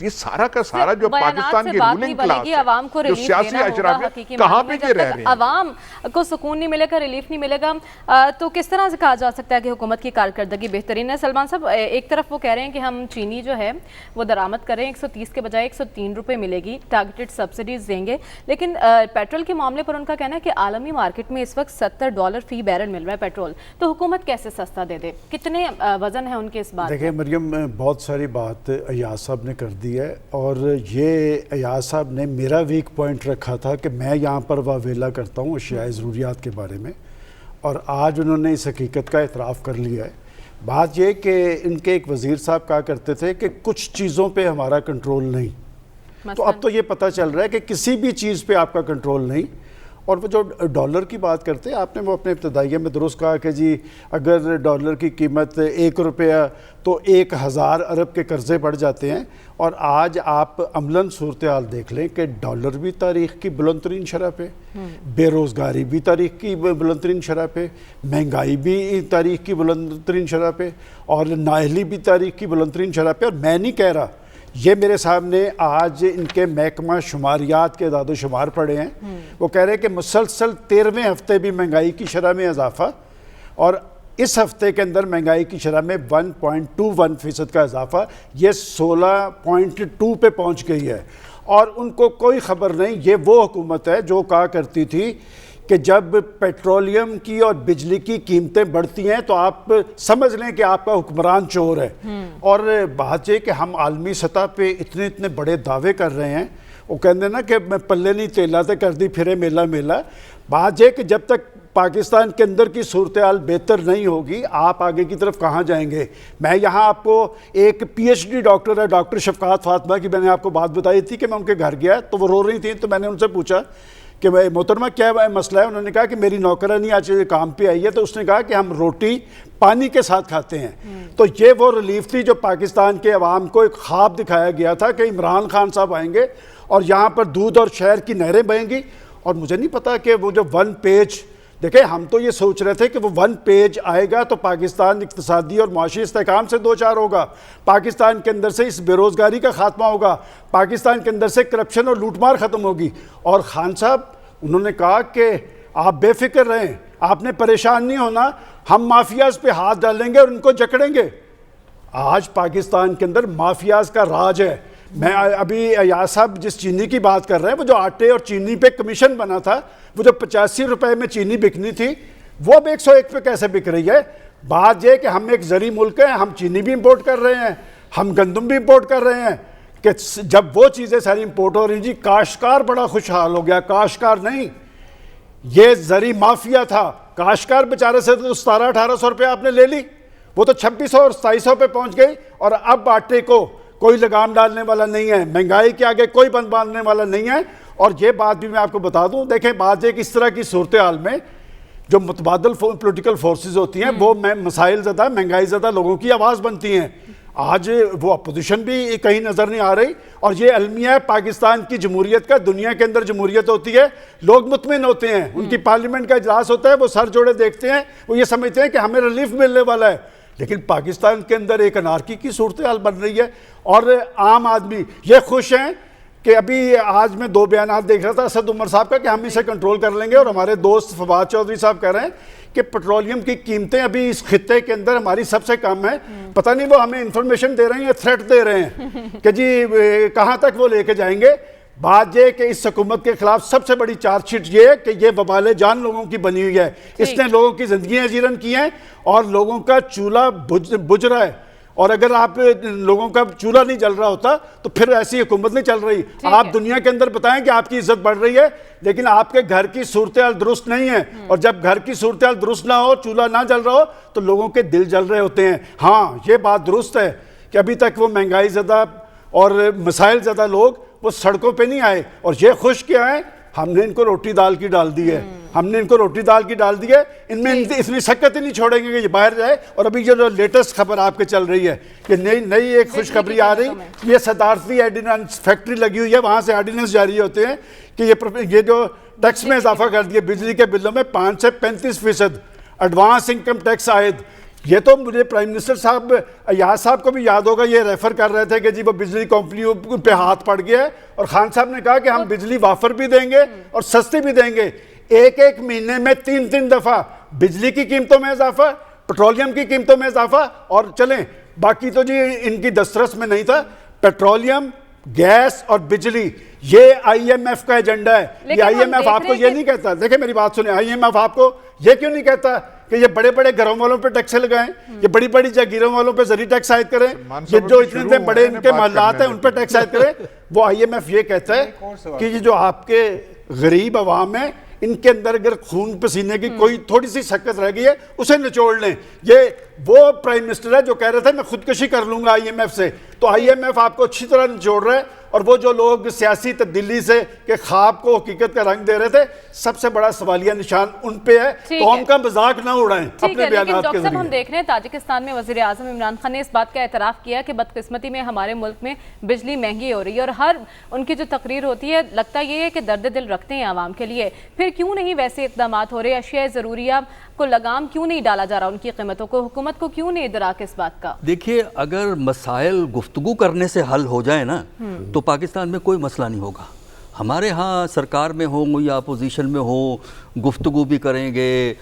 یہ سارا کا سارا جو پاکستان کی رولنگ کلاس ہے، عوام کو جو ریلیف سیاسی دینا ہوگا، اشراف ہے، حقیقی کہاں معنی پہ میں یہ جب رہ تک رہے ہیں؟ عوام کو سکون نہیں ملے گا، ریلیف نہیں ملے گا، تو کس طرح سے کہا جا سکتا ہے کہ حکومت کی کارکردگی بہترین ہے؟ سلمان صاحب، ایک طرف وہ کہہ رہے ہیں کہ ہم چینی جو ہے وہ درآمد کریں، 130 کے بجائے 103 روپے ملے گی، ٹارگیٹڈ سبسڈیز دیں گے، لیکن پیٹرول کے معاملے پر ان کا کہنا ہے کہ عالمی مارکیٹ میں اس وقت $70 فی بیرل مل رہا ہے پیٹرول، تو حکومت کیسے سستا دے دے؟ کتنے وزن ہے ان کے اس بات؟ دیکھیں مریم، بہت ساری بات ایاز صاحب نے کر دی ہے، اور یہ ایاز صاحب نے میرا ویک پوائنٹ رکھا تھا کہ میں یہاں پر واویلا کرتا ہوں اشیاء ضروریات کے بارے میں، اور آج انہوں نے اس حقیقت کا اعتراف کر لیا ہے۔ بات یہ کہ ان کے ایک وزیر صاحب کہا کرتے تھے کہ کچھ چیزوں پہ ہمارا کنٹرول نہیں، تو اب تو یہ پتہ چل رہا ہے کہ کسی بھی چیز پہ آپ کا کنٹرول نہیں۔ اور وہ جو ڈالر کی بات کرتے ہیں، آپ نے وہ اپنے ابتدائیہ میں درست کہا کہ جی اگر ڈالر کی قیمت 1 روپیہ تو 1000 ارب کے قرضے بڑھ جاتے ہیں، اور آج آپ عملاً صورتحال دیکھ لیں کہ ڈالر بھی تاریخ کی بلند ترین شرح پہ، بے روزگاری بھی تاریخ کی بلند ترین شرح پہ، مہنگائی بھی تاریخ کی بلند ترین شرح پہ، اور نااہلی بھی تاریخ کی بلند ترین شرح پہ۔ اور میں نہیں کہہ رہا، یہ میرے سامنے آج ان کے محکمہ شماریات کے اعداد و شمار پڑے ہیں، وہ کہہ رہے ہیں کہ مسلسل 13ویں ہفتے بھی مہنگائی کی شرح میں اضافہ، اور اس ہفتے کے اندر مہنگائی کی شرح میں 1.21% کا اضافہ، یہ 16.2 پہ پہنچ گئی ہے، اور ان کو کوئی خبر نہیں۔ یہ وہ حکومت ہے جو کہا کرتی تھی کہ جب پیٹرولیم کی اور بجلی کی قیمتیں بڑھتی ہیں تو آپ سمجھ لیں کہ آپ کا حکمران چور ہے۔ اور بات یہ کہ ہم عالمی سطح پہ اتنے بڑے دعوے کر رہے ہیں، وہ کہتے ہیں نا کہ میں پلے نہیں تیلا تے کر دی پھرے میلا میلا۔ بات یہ کہ جب تک پاکستان کے اندر کی صورتحال بہتر نہیں ہوگی، آپ آگے کی طرف کہاں جائیں گے؟ میں یہاں آپ کو ایک PhD ڈاکٹر ہے، ڈاکٹر شفقات فاطمہ کی میں نے آپ کو بات بتائی تھی کہ میں ان کے گھر گیا تو وہ رو رہی تھیں، تو میں نے ان سے پوچھا کہ محترمہ کیا مسئلہ ہے؟ انہوں نے کہا کہ میری نوکرانی آج کام پہ آئی ہے، تو اس نے کہا کہ ہم روٹی پانی کے ساتھ کھاتے ہیں۔ تو یہ وہ ریلیف تھی جو پاکستان کے عوام کو ایک خواب دکھایا گیا تھا کہ عمران خان صاحب آئیں گے اور یہاں پر دودھ اور شہر کی نہریں بہیں گی۔ اور مجھے نہیں پتا کہ وہ جو 1 پیج، دیکھیں ہم تو یہ سوچ رہے تھے کہ وہ 1 پیج آئے گا تو پاکستان اقتصادی اور معاشی استحکام سے دوچار ہوگا، پاکستان کے اندر سے اس بے روزگاری کا خاتمہ ہوگا، پاکستان کے اندر سے کرپشن اور لوٹ مار ختم ہوگی۔ اور خان صاحب انہوں نے کہا کہ آپ بے فکر رہیں، آپ نے پریشان نہیں ہونا، ہم مافیاز پہ ہاتھ ڈالیں گے اور ان کو جکڑیں گے۔ آج پاکستان کے اندر مافیاز کا راج ہے۔ میں ابھی ایاز صاحب جس چینی کی بات کر رہے ہیں، وہ جو آٹے اور چینی پہ کمیشن بنا تھا، وہ جو 85 روپے میں چینی بکنی تھی، وہ اب 101 پہ کیسے بک رہی ہے؟ بات یہ کہ ہم ایک زرعی ملک ہیں، ہم چینی بھی امپورٹ کر رہے ہیں، ہم گندم بھی امپورٹ کر رہے ہیں، کہ جب وہ چیزیں ساری امپورٹ ہو رہی جی کاشتکار بڑا خوشحال ہو گیا۔ کاشتکار نہیں، یہ زرعی مافیا تھا۔ کاشتکار بیچارے سے تو 1700-1800 روپے آپ نے لے لی، وہ تو 2600 اور 2700 پہ پہنچ گئی، اور اب آٹے کو کوئی لگام ڈالنے والا نہیں ہے، مہنگائی کے آگے کوئی بند باندھنے والا نہیں ہے۔ اور یہ بات بھی میں آپ کو بتا دوں، دیکھیں بات یہ کہ اس طرح کی صورتحال میں جو متبادل پولیٹیکل فورسز ہوتی ہیں، وہ مسائل زدہ، مہنگائی زدہ لوگوں کی آواز بنتی ہیں۔ آج وہ اپوزیشن بھی کہیں نظر نہیں آ رہی، اور یہ المیہ ہے پاکستان کی جمہوریت کا۔ دنیا کے اندر جمہوریت ہوتی ہے، لوگ مطمئن ہوتے ہیں، ان کی پارلیمنٹ کا اجلاس ہوتا ہے، وہ سر جوڑے دیکھتے ہیں، وہ یہ سمجھتے ہیں کہ ہمیں ریلیف ملنے والا ہے۔ لیکن پاکستان کے اندر ایک انارکی کی صورتحال بن رہی ہے، اور عام آدمی یہ خوش ہیں کہ ابھی آج میں 2 بیانات دیکھ رہا تھا اسد عمر صاحب کا کہ ہم اسے کنٹرول کر لیں گے، اور ہمارے دوست فواد چودھری صاحب کہہ رہے ہیں کہ پیٹرولیم کی قیمتیں ابھی اس خطے کے اندر ہماری سب سے کم ہیں۔ پتہ نہیں وہ ہمیں انفارمیشن دے رہے ہیں یا تھریٹ دے رہے ہیں کہ جی کہاں تک وہ لے کے جائیں گے۔ بات یہ کہ اس حکومت کے خلاف سب سے بڑی چارج شیٹ یہ ہے کہ یہ وبال جان لوگوں کی بنی ہوئی ہے، اس نے لوگوں کی زندگیاں جیرن کی ہیں، اور لوگوں کا چولہا بجھ رہا ہے۔ اور اگر آپ لوگوں کا چولہا نہیں جل رہا ہوتا تو پھر ایسی حکومت نہیں چل رہی۔ آپ دنیا کے اندر بتائیں کہ آپ کی عزت بڑھ رہی ہے، لیکن آپ کے گھر کی صورتحال درست نہیں ہے، اور جب گھر کی صورتحال درست نہ ہو، چولہا نہ جل رہا ہو، تو لوگوں کے دل جل رہے ہوتے ہیں۔ ہاں یہ بات درست ہے کہ ابھی تک وہ مہنگائی زدہ اور مسائل زدہ لوگ وہ سڑکوں پہ نہیں آئے، اور یہ خوش کیا ہے، ہم نے ان کو روٹی دال کی ڈال دی ہے، ہم نے ان کو روٹی دال کی ڈال دی ہے، ان میں اتنی سکت ہی نہیں چھوڑیں گے کہ یہ باہر جائے۔ اور ابھی جو لیٹسٹ خبر آپ کے چل رہی ہے کہ نئی ایک خوشخبری آ رہی، یہ صدارتی ایڈیننس فیکٹری لگی ہوئی ہے، وہاں سے ایڈیننس جاری ہوتے ہیں کہ یہ جو ٹیکس میں اضافہ کر دیا، بجلی کے بلوں میں 5 سے 35% ایڈوانس انکم ٹیکس عائد، یہ تو مجھے پرائم منسٹر صاحب ایاز صاحب کو بھی یاد ہوگا، یہ ریفر کر رہے تھے کہ جی وہ بجلی کمپنیوں پہ ہاتھ پڑ گیا ہے، اور خان صاحب نے کہا کہ ہم بجلی وافر بھی دیں گے اور سستی بھی دیں گے. ایک مہینے میں 3 دفعہ بجلی کی قیمتوں میں اضافہ، پیٹرولیم کی قیمتوں میں اضافہ. اور چلیں باقی تو جی ان کی دسترس میں نہیں تھا. پیٹرولیم، گیس اور بجلی یہ آئی ایم ایف کا ایجنڈا ہے. یہ آئی ایم ایف آپ کو یہ نہیں کہتا، دیکھیں میری بات سنیں، آئی ایم ایف آپ کو یہ کیوں نہیں کہتا کہ یہ بڑے بڑے گھروں والوں پہ ٹیکس لگائیں، یہ بڑی بڑی جاگیروں والوں پہ زری ٹیکس عائد کریں، یہ جو اتنے بڑے ان کے محلات ہیں ان پہ ٹیکس عائد کریں. وہ آئی ایم ایف یہ کہتا ہے کہ یہ جو آپ کے غریب عوام ہیں ان کے اندر اگر خون پسینے کی کوئی تھوڑی سی شکت رہ گئی ہے اسے نچوڑ لیں. یہ وہ پرائم منسٹر ہے جو کہہ رہے تھے میں خودکشی کر لوں گا آئی ایم ایف سے. تو آئی ایم ایف آپ کو اچھی طرح نچوڑ رہا ہے. اور وہ جو لوگ سیاسی تبدیلی سے کہ خواب کو حقیقت کا رنگ دے رہے تھے، سب سے بڑا سوالیہ نشان ان پہ ہے. قوم کا مذاق نہ اڑائیں اپنے بیانات کے ذریعے. ہم دیکھ رہے ہیں تاجکستان میں وزیر اعظم عمران خان نے اس بات کا اعتراف کیا کہ بدقسمتی میں ہمارے ملک میں بجلی مہنگی ہو رہی ہے، اور ہر ان کی جو تقریر ہوتی ہے لگتا یہ ہے کہ درد دل رکھتے ہیں عوام کے لیے. پھر کیوں نہیں ویسے اقدامات ہو رہے؟ اشیاء ضروریہ کو لگام کیوں نہیں ڈالا جا رہا ان کی قیمتوں کو؟ حکومت کو کیوں نہیں ادراک اس بات کا؟ دیکھیے اگر مسائل گفتگو کرنے سے حل ہو جائے نا تو پاکستان میں کوئی مسئلہ نہیں ہوگا. ہمارے ہاں سرکار میں ہوں یا اپوزیشن میں ہوں، گفتگو بھی کریں گے،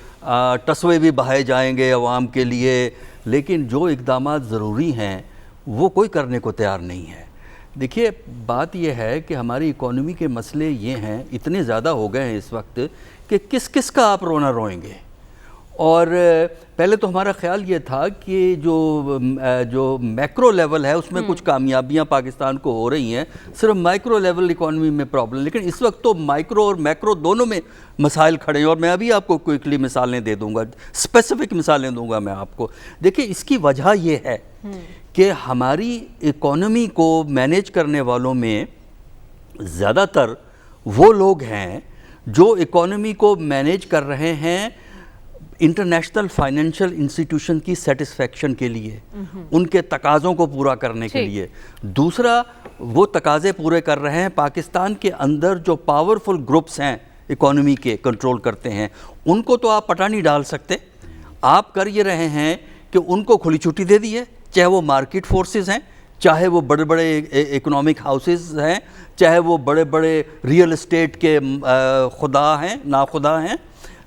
ٹسوے بھی بہائے جائیں گے عوام کے لیے، لیکن جو اقدامات ضروری ہیں وہ کوئی کرنے کو تیار نہیں ہے. دیکھیے بات یہ ہے کہ ہماری اکانومی کے مسئلے یہ ہیں، اتنے زیادہ ہو گئے ہیں اس وقت کہ کس کس کا آپ رونا روئیں گے. اور پہلے تو ہمارا خیال یہ تھا کہ جو میکرو لیول ہے اس میں کچھ کامیابیاں پاکستان کو ہو رہی ہیں، صرف مائکرو لیول اکانومی میں پرابلم. لیکن اس وقت تو مائکرو اور میکرو دونوں میں مسائل کھڑے ہیں، اور میں ابھی آپ کو کوئکلی مثالیں دے دوں گا، اسپیسیفک مثالیں دوں گا میں آپ کو. دیکھیں اس کی وجہ یہ ہے کہ ہماری اکانومی کو مینیج کرنے والوں میں زیادہ تر وہ لوگ ہیں جو اکانومی کو مینیج کر رہے ہیں انٹرنیشنل فائنینشیل انسٹیٹیوشن کی سیٹسفیکشن کے لیے، ان کے تقاضوں کو پورا کرنے کے لیے. دوسرا وہ تقاضے پورے کر رہے ہیں پاکستان کے اندر جو پاورفل گروپس ہیں اکانومی کے کنٹرول کرتے ہیں، ان کو تو آپ پٹا نہیں ڈال سکتے. آپ کر یہ رہے ہیں کہ ان کو کھلی چھٹی دے دی ہے، چاہے وہ مارکیٹ فورسز ہیں، چاہے وہ بڑے بڑے اکنامک ہاؤسز ہیں، چاہے وہ بڑے بڑے ریئل اسٹیٹ کے خدا ہیں ناخدا ہیں،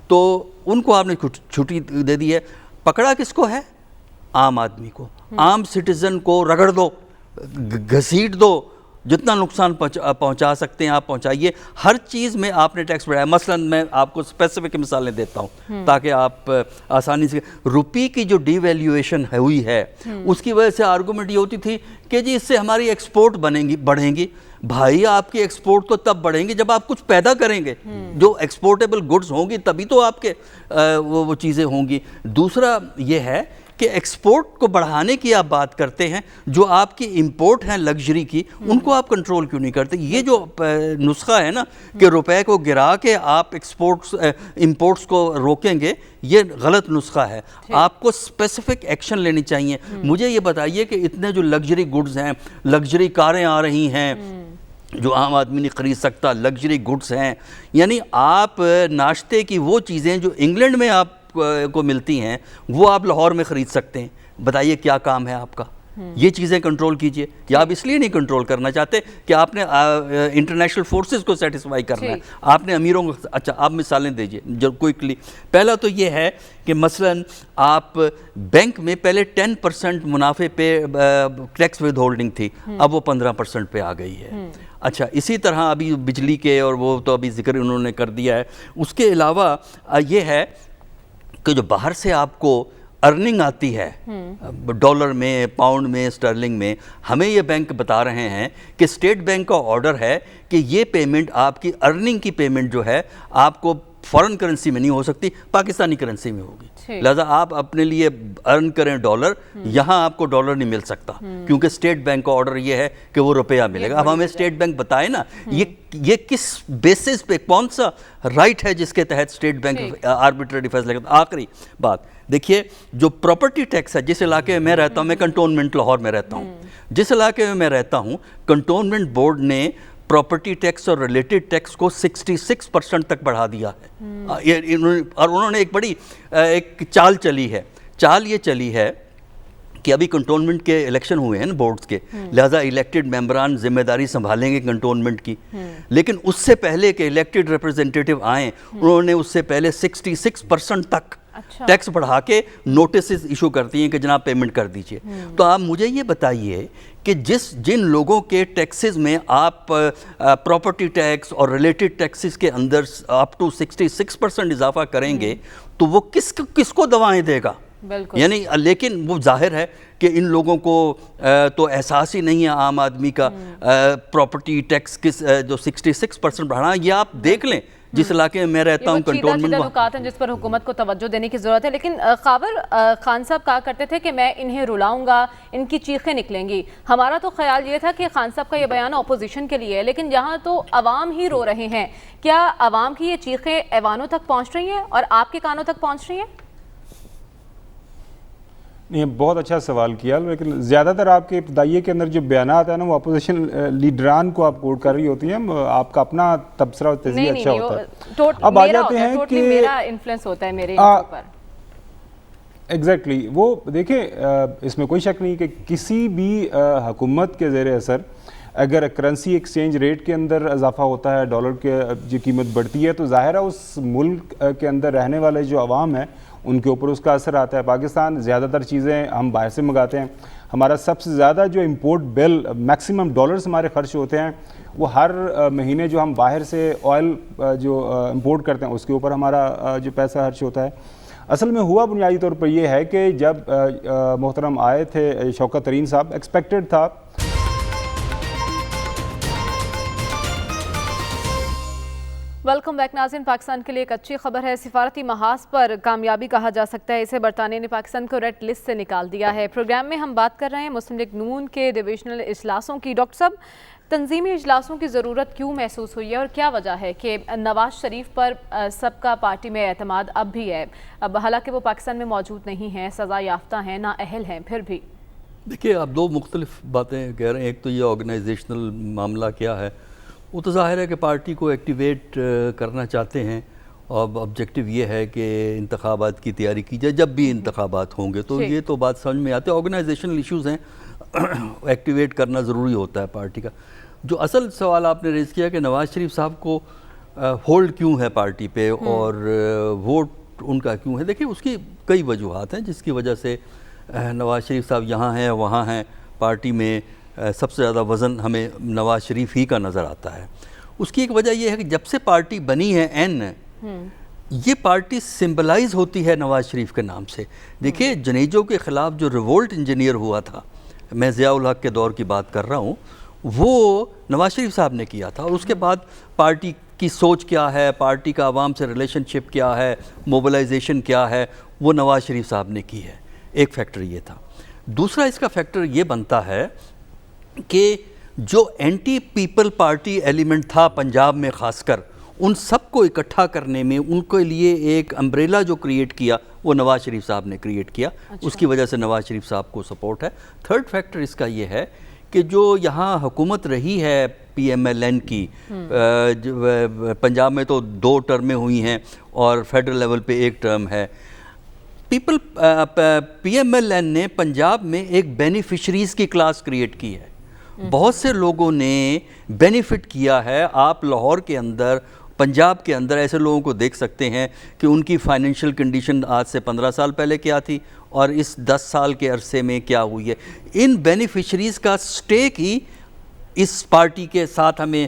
تو ان کو آپ نے چھٹی دے دی ہے. پکڑا کس کو ہے؟ عام آدمی کو، عام سٹیزن کو رگڑ دو، گھسیٹ دو، جتنا نقصان پہنچا سکتے ہیں آپ پہنچائیے. ہر چیز میں آپ نے ٹیکس بڑھایا. مثلا میں آپ کو اسپیسیفک مثالیں دیتا ہوں تاکہ آپ آسانی سے. روپی کی جو ڈی ویلیویشن ہوئی ہے اس کی وجہ سے آرگومنٹ یہ ہوتی تھی کہ جی اس سے ہماری ایکسپورٹ بڑھیں گی. بھائی آپ کی ایکسپورٹ تو تب بڑھیں گی جب آپ کچھ پیدا کریں گے، جو ایکسپورٹیبل گڈز ہوں گی تبھی تو آپ کے وہ چیزیں ہوں گی. دوسرا یہ ہے کہ ایکسپورٹ کو بڑھانے کی آپ بات کرتے ہیں، جو آپ کی امپورٹ ہیں لگژری کی ان کو آپ کنٹرول کیوں نہیں کرتے؟ یہ جو نسخہ ہے نا کہ روپے کو گرا کے آپ امپورٹس کو روکیں گے، یہ غلط نسخہ ہے. آپ کو اسپیسیفک ایکشن لینی چاہیے. مجھے یہ بتائیے کہ اتنے جو لگژری گڈز ہیں، لگژری کاریں آ رہی ہیں جو عام آدمی نہیں خرید سکتا، لگژری گڈز ہیں، یعنی آپ ناشتے کی وہ چیزیں جو انگلینڈ میں آپ کو ملتی ہیں وہ آپ لاہور میں خرید سکتے ہیں. بتائیے کیا کام ہے آپ کا؟ یہ چیزیں کنٹرول کیجئے. یا آپ اس لیے نہیں کنٹرول کرنا چاہتے کہ آپ نے انٹرنیشنل فورسز کو سیٹسفائی کرنا ہے، آپ نے امیروں کو. اچھا آپ مثالیں دیجئے جو کوئکلی. پہلا تو یہ ہے کہ مثلا آپ بینک میں پہلے 10% منافع پہ ٹیکس ود ہولڈنگ تھی، اب وہ 15% پہ آ گئی ہے. اچھا اسی طرح ابھی بجلی کے، اور وہ تو ابھی ذکر انہوں نے کر دیا ہے. اس کے علاوہ یہ ہے کہ جو باہر سے آپ کو ارننگ آتی ہے ڈالر میں، پاؤنڈ میں، اسٹرلنگ میں، ہمیں یہ بینک بتا رہے ہیں کہ اسٹیٹ بینک کا آرڈر ہے کہ یہ پیمنٹ آپ کی ارننگ کی پیمنٹ جو ہے آپ کو فورن کرنسی میں نہیں ہو سکتی، پاکستانی کرنسی میں ہوگی. لہذا آپ اپنے لیے ارن کریں ڈالر، یہاں آپ کو ڈالر نہیں مل سکتا کیونکہ اسٹیٹ بینک کا آرڈر یہ ہے کہ وہ روپیہ ملے گا. اب ہمیں اسٹیٹ بینک بتائے نا یہ کس بیسس پہ، کون سا رائٹ ہے جس کے تحت اسٹیٹ بینک آربیٹریری فیصلہ کرتا. آخری بات دیکھیے، جو پراپرٹی ٹیکس ہے، جس علاقے میں رہتا ہوں، میں کنٹونمنٹ لاہور میں رہتا ہوں، جس علاقے میں رہتا ہوں کنٹونمنٹ بورڈ نے پراپرٹی ٹیکس اور ریلیٹڈ ٹیکس کو 66% تک بڑھا دیا ہے. اور انہوں نے ایک بڑی چال چلی ہے. چال یہ چلی ہے کہ ابھی کنٹونمنٹ کے الیکشن ہوئے ہیں نا بورڈز کے، لہٰذا الیکٹڈ ممبران ذمہ داری سنبھالیں گے کنٹونمنٹ کی، لیکن اس سے پہلے کہ الیکٹڈ ریپرزنٹیٹیو آئیں انہوں نے اس سے پہلے 66% تک ٹیکس بڑھا کے نوٹسز ایشو کرتی ہیں کہ جناب پیمنٹ کر دیجئے۔ تو آپ مجھے یہ بتائیے کہ جن لوگوں کے ٹیکسز میں آپ پراپرٹی ٹیکس اور ریلیٹڈ ٹیکسز کے اندر اپ ٹو 66% اضافہ کریں گے تو وہ کس کو دوائیں دے گا؟ یعنی لیکن وہ ظاہر ہے کہ ان لوگوں کو تو احساس ہی نہیں ہے عام آدمی کا پراپرٹی ٹیکس کس جو 66% بڑھانا، یہ آپ دیکھ لیں جس علاقے میں میں رہتا ہوں کنٹونمنٹ نکات ہیں جس پر حکومت کو توجہ دینے کی ضرورت ہے۔ لیکن خاور خان صاحب کہا کرتے تھے کہ میں انہیں رلاؤں گا، ان کی چیخیں نکلیں گی۔ ہمارا تو خیال یہ تھا کہ خان صاحب کا یہ بیان اپوزیشن کے لیے ہے، لیکن یہاں تو عوام ہی رو رہے ہیں، کیا عوام کی یہ چیخیں ایوانوں تک پہنچ رہی ہیں اور آپ کے کانوں تک پہنچ رہی ہیں؟ نہیں، بہت اچھا سوال کیا، لیکن زیادہ تر آپ کے ابتدائیے کے اندر جو بیانات ہیں نا وہ اپوزیشن لیڈران کو آپ کوٹ کر رہی ہوتی ہیں، آپ کا اپنا تبصرہ اور تجزیہ اچھا ہوتا ہے۔ اب آ جاتے ہیں کہ میرا انفلوئنس ہوتا ہے میرے اوپر۔ ایگزیکٹلی، وہ دیکھیں اس میں کوئی شک نہیں کہ کسی بھی حکومت کے زیر اثر اگر کرنسی ایکسچینج ریٹ کے اندر اضافہ ہوتا ہے، ڈالر کی جو قیمت بڑھتی ہے، تو ظاہر ہے اس ملک کے اندر رہنے والے جو عوام ہیں ان کے اوپر اس کا اثر آتا ہے۔ پاکستان زیادہ تر چیزیں ہم باہر سے منگاتے ہیں، ہمارا سب سے زیادہ جو امپورٹ بل میکسیمم ڈالرز ہمارے خرچ ہوتے ہیں، وہ ہر مہینے جو ہم باہر سے آئل جو امپورٹ کرتے ہیں اس کے اوپر ہمارا جو پیسہ خرچ ہوتا ہے۔ اصل میں ہوا بنیادی طور پر یہ ہے کہ جب محترم آئے تھے شوکت ترین صاحب، ایکسپیکٹڈ تھا۔ ویلکم بیک ناظرین، پاکستان کے لیے ایک اچھی خبر ہے، سفارتی محاذ پر کامیابی کہا جا سکتا ہے اسے، برطانیہ نے پاکستان کو ریڈ لسٹ سے نکال دیا ہے۔ پروگرام میں ہم بات کر رہے ہیں مسلم لیگ نون کے ڈویژنل اجلاسوں کی۔ ڈاکٹر صاحب، تنظیمی اجلاسوں کی ضرورت کیوں محسوس ہوئی ہے اور کیا وجہ ہے کہ نواز شریف پر سب کا پارٹی میں اعتماد اب بھی ہے؟ اب حالانکہ وہ پاکستان میں موجود نہیں ہیں، سزا یافتہ ہیں، نااہل ہیں، پھر بھی دیکھیے آپ دو مختلف باتیں کہہ رہے ہیں۔ ایک تو یہ آرگنائزیشنل معاملہ کیا ہے، وہ تو ظاہر ہے کہ پارٹی کو ایکٹیویٹ کرنا چاہتے ہیں، اور آبجیکٹیو یہ ہے کہ انتخابات کی تیاری کی جائے، جب بھی انتخابات ہوں گے تو یہ تو بات سمجھ میں آتی ہے۔ آرگنائزیشنل ایشوز ہیں، ایکٹیویٹ کرنا ضروری ہوتا ہے پارٹی کا۔ جو اصل سوال آپ نے ریز کیا کہ نواز شریف صاحب کو ہولڈ کیوں ہے پارٹی پہ اور ووٹ ان کا کیوں ہے، دیکھیں اس کی کئی وجوہات ہیں جس کی وجہ سے نواز شریف صاحب یہاں ہیں وہاں ہیں۔ پارٹی میں سب سے زیادہ وزن ہمیں نواز شریف ہی کا نظر آتا ہے۔ اس کی ایک وجہ یہ ہے کہ جب سے پارٹی بنی ہے یہ پارٹی سمبلائز ہوتی ہے نواز شریف کے نام سے۔ دیکھیے جنیجوں کے خلاف جو ریولٹ انجینئر ہوا تھا، میں ضیاء الحق کے دور کی بات کر رہا ہوں، وہ نواز شریف صاحب نے کیا تھا، اور اس کے بعد پارٹی کی سوچ کیا ہے، پارٹی کا عوام سے ریلیشن شپ کیا ہے، موبلائزیشن کیا ہے، وہ نواز شریف صاحب نے کی ہے۔ ایک فیکٹر یہ تھا۔ دوسرا اس کا فیکٹر یہ بنتا ہے کہ جو اینٹی پیپل پارٹی ایلیمنٹ تھا پنجاب میں خاص کر، ان سب کو اکٹھا کرنے میں ان کے لیے ایک امبریلا جو کریٹ کیا وہ نواز شریف صاحب نے کریٹ کیا۔ اس کی وجہ سے نواز شریف صاحب کو سپورٹ ہے۔ تھرڈ فیکٹر اس کا یہ ہے کہ جو یہاں حکومت رہی ہے پی ایم ایل این کی، پنجاب میں تو 2 ٹرمیں ہوئی ہیں اور فیڈرل لیول پہ 1 ٹرم ہے۔ پی ایم ایل این نے پنجاب میں ایک بینیفیشریز کی کلاس کریٹ کی ہے، بہت سے لوگوں نے بینیفٹ کیا ہے۔ آپ لاہور کے اندر، پنجاب کے اندر ایسے لوگوں کو دیکھ سکتے ہیں کہ ان کی فائنینشیل کنڈیشن آج سے 15 سال پہلے کیا تھی اور اس 10 سال کے عرصے میں کیا ہوئی ہے۔ ان بینیفیشریز کا سٹیک ہی اس پارٹی کے ساتھ ہمیں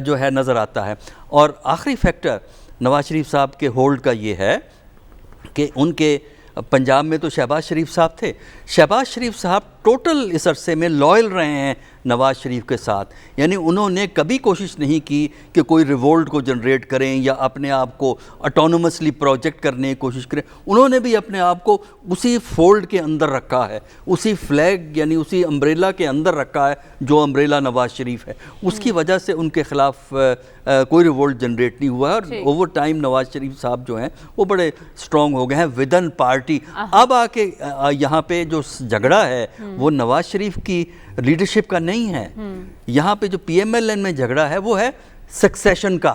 جو ہے نظر آتا ہے۔ اور آخری فیکٹر نواز شریف صاحب کے ہولڈ کا یہ ہے کہ ان کے پنجاب میں تو شہباز شریف صاحب تھے، شہباز شریف صاحب ٹوٹل اس عرصے میں لائل رہے ہیں نواز شریف کے ساتھ، یعنی انہوں نے کبھی کوشش نہیں کی کہ کوئی ریولٹ کو جنریٹ کریں یا اپنے آپ کو اٹونومسلی پروجیکٹ کرنے کی کوشش کریں۔ انہوں نے بھی اپنے آپ کو اسی فولڈ کے اندر رکھا ہے، اسی فلیگ یعنی اسی امبریلا کے اندر رکھا ہے جو امبریلا نواز شریف ہے۔ اس کی وجہ سے ان کے خلاف کوئی ریولٹ جنریٹ نہیں ہوا ہے، اور اوور ٹائم نواز شریف صاحب جو ہیں وہ بڑے اسٹرانگ ہو گئے ہیں ودن پارٹی۔ اب آ کے یہاں پہ جو جھگڑا ہے وہ نواز شریف کی لیڈرشپ کا نہیں ہے، یہاں پہ جو پی ایم ایل این میں جھگڑا ہے وہ ہے سکسیشن کا،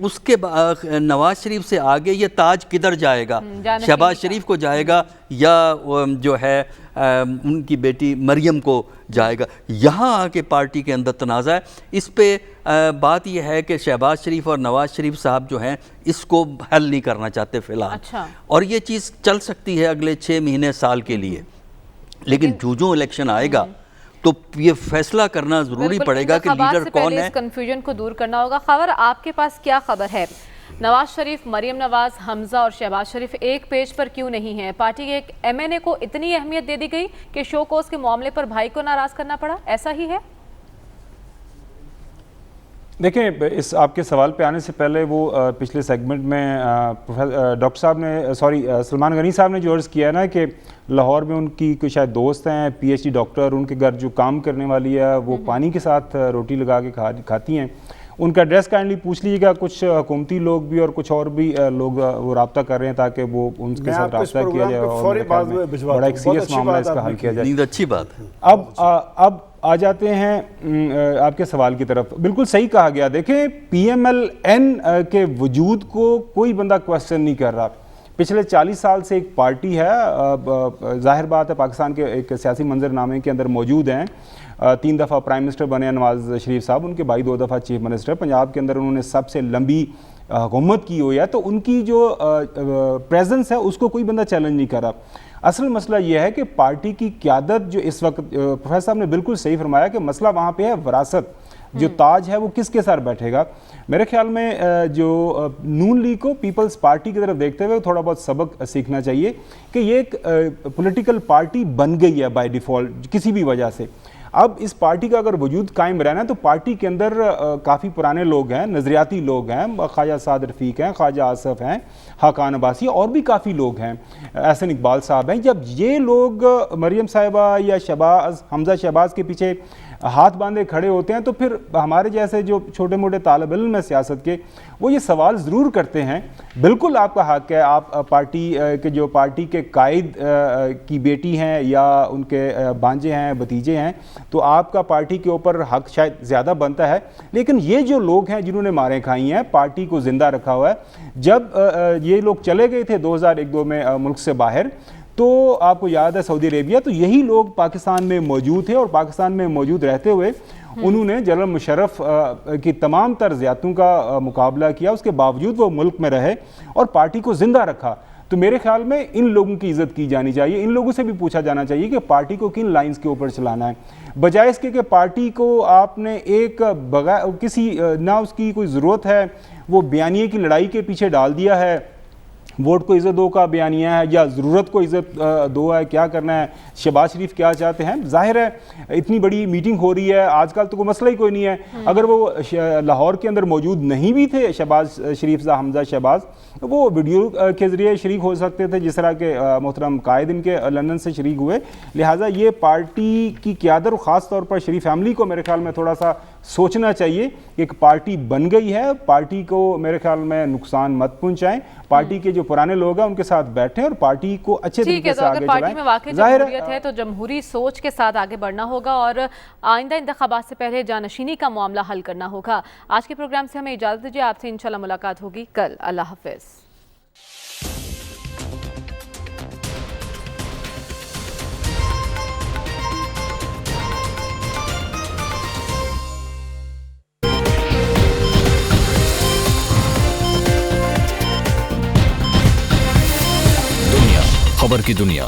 اس کے نواز شریف سے آگے یہ تاج کدھر جائے گا، شہباز شریف کو جائے گا یا جو ہے ان کی بیٹی مریم کو جائے گا. یہاں آ کے پارٹی کے اندر تنازع ہے. اس پہ بات یہ ہے کہ شہباز شریف اور نواز شریف صاحب جو ہیں اس کو حل نہیں کرنا چاہتے فی الحال. اچھا. اور یہ چیز چل سکتی ہے اگلے 6 مہینے سال کے لیے، لیکن جو الیکشن آئے گا تو یہ فیصلہ کرنا ضروری پڑے گا کہ لیڈر کون ہے. اس کنفیوژن کو دور کرنا ہوگا. خاور آپ کے پاس کیا خبر ہے، نواز شریف، مریم نواز، حمزہ اور شہباز شریف ایک پیج پر کیوں نہیں ہیں؟ پارٹی کے ایک ایم این اے کو اتنی اہمیت دے دی گئی کہ شو کوز کے معاملے پر بھائی کو ناراض کرنا پڑا، ایسا ہی ہے؟ دیکھیں، اس آپ کے سوال پہ آنے سے پہلے وہ پچھلے سیگمنٹ میں ڈاکٹر صاحب نے سلمان غنی صاحب نے جو عرض کیا ہے نا کہ لاہور میں ان کی کوئی شاید دوست ہیں پی ایچ ڈی ڈاکٹر، ان کے گھر جو کام کرنے والی ہے وہ پانی کے ساتھ روٹی لگا کے کھاتی ہیں. ان کا ایڈریس کائنڈلی پوچھ لیجیے گا. کچھ حکومتی لوگ بھی اور کچھ اور بھی لوگ وہ رابطہ کر رہے ہیں تاکہ وہ ان کے ساتھ رابطہ کیا جائے اور بڑا ایک سیریس معاملہ اس کا حل کیا جائے. اچھی بات ہے. اب آ جاتے ہیں آپ کے سوال کی طرف. بالکل صحیح کہا گیا. دیکھیں، پی ایم ایل این کے وجود کو کوئی بندہ کویسچن نہیں کر رہا. پچھلے 40 سال سے ایک پارٹی ہے، ظاہر بات ہے پاکستان کے ایک سیاسی منظرنامے کے اندر موجود ہیں. 3 دفعہ پرائم منسٹر بنے نواز شریف صاحب، ان کے بھائی 2 دفعہ چیف منسٹر. پنجاب کے اندر انہوں نے سب سے لمبی حکومت کی ہوئی ہے، تو ان کی جو پریزنس ہے اس کو کوئی بندہ چیلنج نہیں کر رہا. اصل مسئلہ یہ ہے کہ پارٹی کی قیادت جو اس وقت، پروفیسر صاحب نے بالکل صحیح فرمایا کہ مسئلہ وہاں پہ ہے وراثت. جو تاج ہے وہ کس کے ساتھ بیٹھے گا. میرے خیال میں جو نون لیگ کو پیپلز پارٹی کی طرف دیکھتے ہوئے تھوڑا بہت سبق سیکھنا چاہیے کہ یہ ایک پولیٹیکل پارٹی بن گئی ہے بائی ڈیفالٹ کسی بھی وجہ سے. اب اس پارٹی کا اگر وجود قائم رہنا ہے تو پارٹی کے اندر کافی پرانے لوگ ہیں، نظریاتی لوگ ہیں، خواجہ سعد رفیق ہیں، خواجہ آصف ہیں، حقان عباسی، اور بھی کافی لوگ ہیں، احسن اقبال صاحب ہیں. جب یہ لوگ مریم صاحبہ یا حمزہ شہباز کے پیچھے ہاتھ باندھے کھڑے ہوتے ہیں تو پھر ہمارے جیسے جو چھوٹے موٹے طالب علم ہیں سیاست کے، وہ یہ سوال ضرور کرتے ہیں. بالکل آپ کا حق ہے، آپ پارٹی کے قائد کی بیٹی ہیں یا ان کے بھانجے ہیں، بھتیجے ہیں، تو آپ کا پارٹی کے اوپر حق شاید زیادہ بنتا ہے. لیکن یہ جو لوگ ہیں جنہوں نے ماریں کھائی ہیں، پارٹی کو زندہ رکھا ہوا ہے، جب یہ لوگ چلے گئے تھے 2001-2 میں ملک سے باہر، تو آپ کو یاد ہے سعودی عربیہ، تو یہی لوگ پاکستان میں موجود تھے اور پاکستان میں موجود رہتے ہوئے انہوں نے جنرل مشرف کی تمام تر زیادتیوں کا مقابلہ کیا. اس کے باوجود وہ ملک میں رہے اور پارٹی کو زندہ رکھا. تو میرے خیال میں ان لوگوں کی عزت کی جانی چاہیے. ان لوگوں سے بھی پوچھا جانا چاہیے کہ پارٹی کو کن لائنز کے اوپر چلانا ہے، بجائے اس کے کہ پارٹی کو آپ نے ایک بغیر کسی نہ اس کی کوئی ضرورت ہے وہ بیانیے کی لڑائی کے پیچھے ڈال دیا ہے. ووٹ کو عزت دو کا بیانیہ ہے یا ضرورت کو عزت دو ہے، کیا کرنا ہے، شہباز شریف کیا چاہتے ہیں. ظاہر ہے اتنی بڑی میٹنگ ہو رہی ہے آج کل تو کوئی مسئلہ ہی کوئی نہیں ہے. اگر وہ لاہور کے اندر موجود نہیں بھی تھے شہباز شریف حمزہ شہباز، وہ ویڈیو کے ذریعے شریک ہو سکتے تھے جس طرح کہ محترم قائد ان کے لندن سے شریک ہوئے. لہٰذا یہ پارٹی کی قیادت اور خاص طور پر شریف فیملی کو میرے خیال میں تھوڑا سا سوچنا چاہیے کہ ایک پارٹی بن گئی ہے، پارٹی کو میرے خیال میں نقصان مت پہنچائیں. پارٹی کے جو پرانے لوگ ہیں ان کے ساتھ بیٹھیں اور پارٹی کو اچھے طریقے سے آگے چلائیں. پارٹی میں واقعی جمہوریت ہے تو جمہوری سوچ کے ساتھ آگے بڑھنا ہوگا اور آئندہ انتخابات سے پہلے جانشینی کا معاملہ حل کرنا ہوگا. آج کے پروگرام سے ہمیں اجازت دیجیے، آپ سے انشاءاللہ ملاقات ہوگی کل. اللہ حافظ. خبر کی دنیا